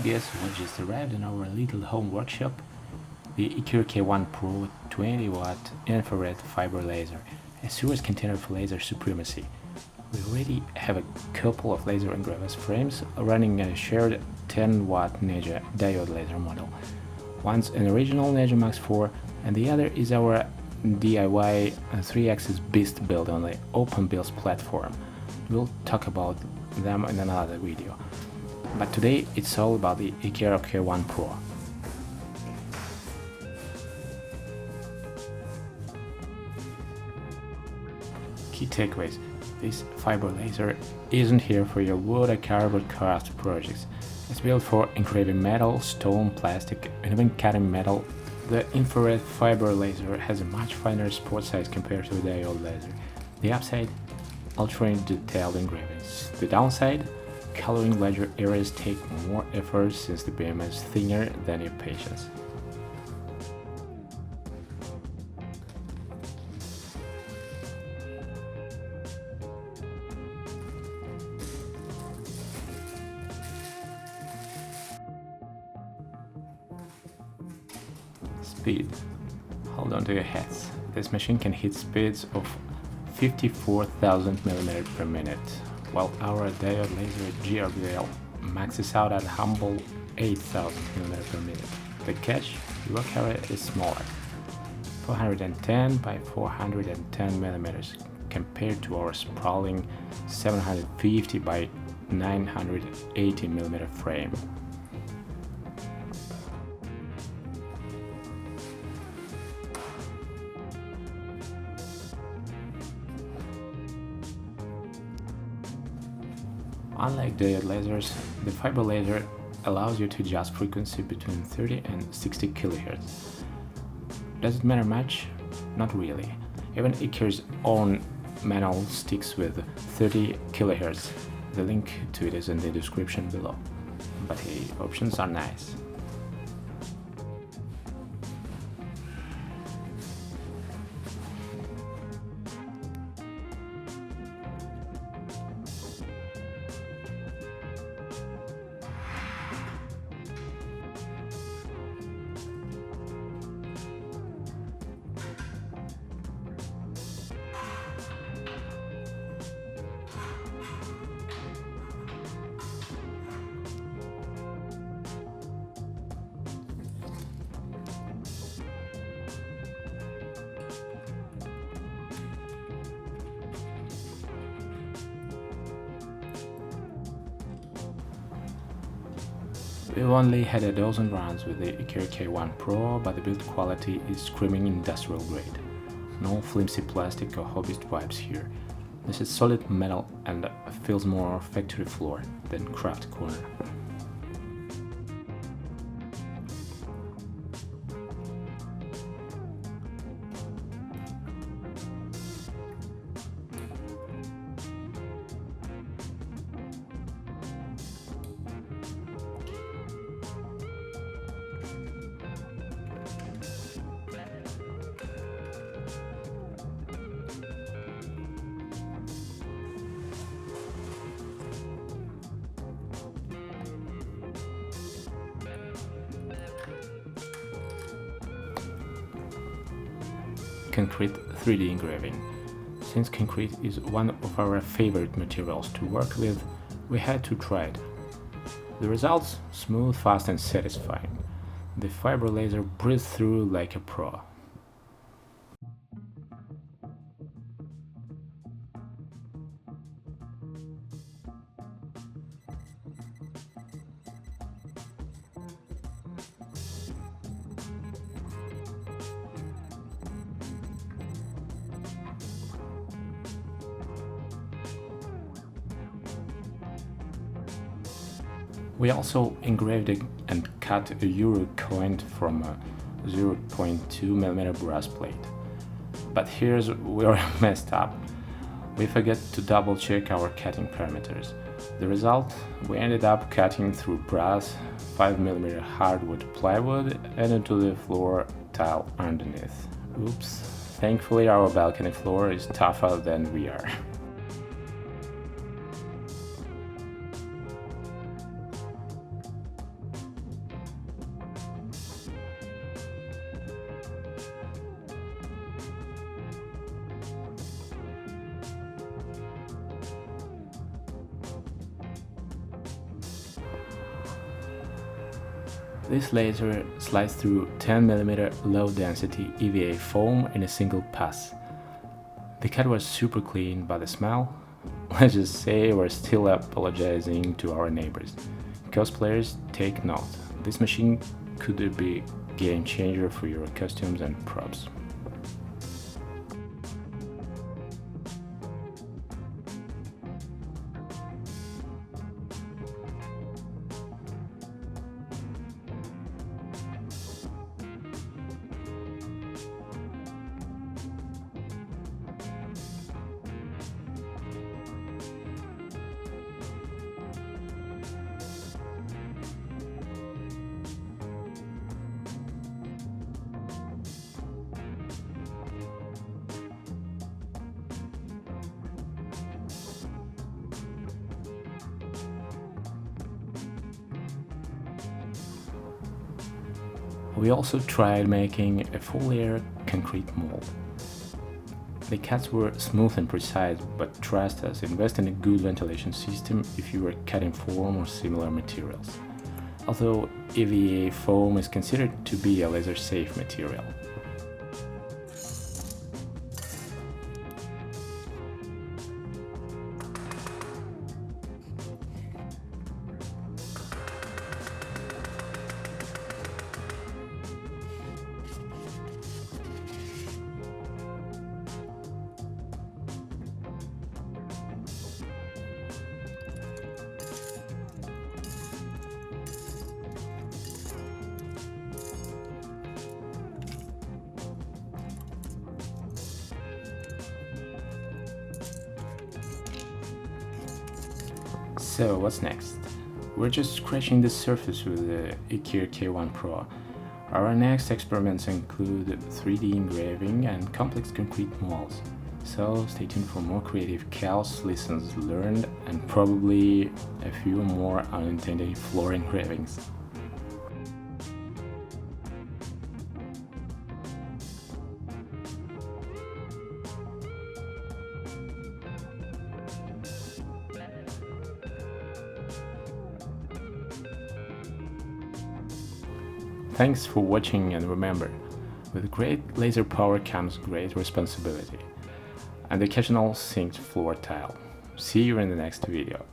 Guess what just arrived in our little home workshop? The iKier K1 Pro 20W infrared fiber laser, a serious contender for laser supremacy. We already have a couple of laser engravers frames running a shared 10W Ninja diode laser model. One's an original Ninja Max 4 and the other is our DIY 3-axis beast built on the OpenBuilds platform. We'll talk about them in another video. But today it's all about the iKier K1 Pro. Key takeaways. This fiber laser isn't here for your wood or cardboard craft projects. It's built for engraving metal, stone, plastic, and even cutting metal. The infrared fiber laser has a much finer spot size compared to the diode laser. The upside? Ultra detailed engravings. The downside? Coloring larger areas take more effort since the beam is thinner than your patience. Speed. Hold on to your hats. This machine can hit speeds of 54,000 mm per minute, while our diode laser GRBL maxes out at humble 8,000 mm per minute. The catch? The work area is smaller, 410 by 410 mm, compared to our sprawling 750 by 980 mm frame. Unlike diode lasers, the fiber laser allows you to adjust frequency between 30 and 60 kHz. Does it matter much? Not really. Even iKier's own manual sticks with 30 kHz. The link to it is in the description below. But hey, options are nice. We've only had a dozen runs with the iKier K1 Pro, but the build quality is screaming industrial grade. No flimsy plastic or hobbyist vibes here. This is solid metal and feels more factory floor than craft corner. Concrete 3D engraving. Since concrete is one of our favorite materials to work with, we had to try it. The results? Smooth, fast and satisfying. The fiber laser breathes through like a pro. We also engraved and cut a euro coin from a 0.2mm brass plate. But here's where we messed up. We forgot to double check our cutting parameters. The result? We ended up cutting through brass, 5mm hardwood plywood and into the floor tile underneath. Oops. Thankfully our balcony floor is tougher than we are. This laser slides through 10mm low-density EVA foam in a single pass. The cut was super clean, but the smell? Let's just say we're still apologizing to our neighbors. Cosplayers, take note. This machine could be a game changer for your costumes and props. We also tried making a full-layer concrete mold. The cuts were smooth and precise, but trust us, invest in a good ventilation system if you are cutting foam or similar materials. Although EVA foam is considered to be a laser-safe material. So what's next? We're just scratching the surface with the iKier K1 Pro. Our next experiments include 3D engraving and complex concrete molds. So stay tuned for more creative chaos, lessons learned, and probably a few more unintended floor engravings. Thanks for watching, and remember, with great laser power comes great responsibility and occasional synced floor tile. See you in the next video.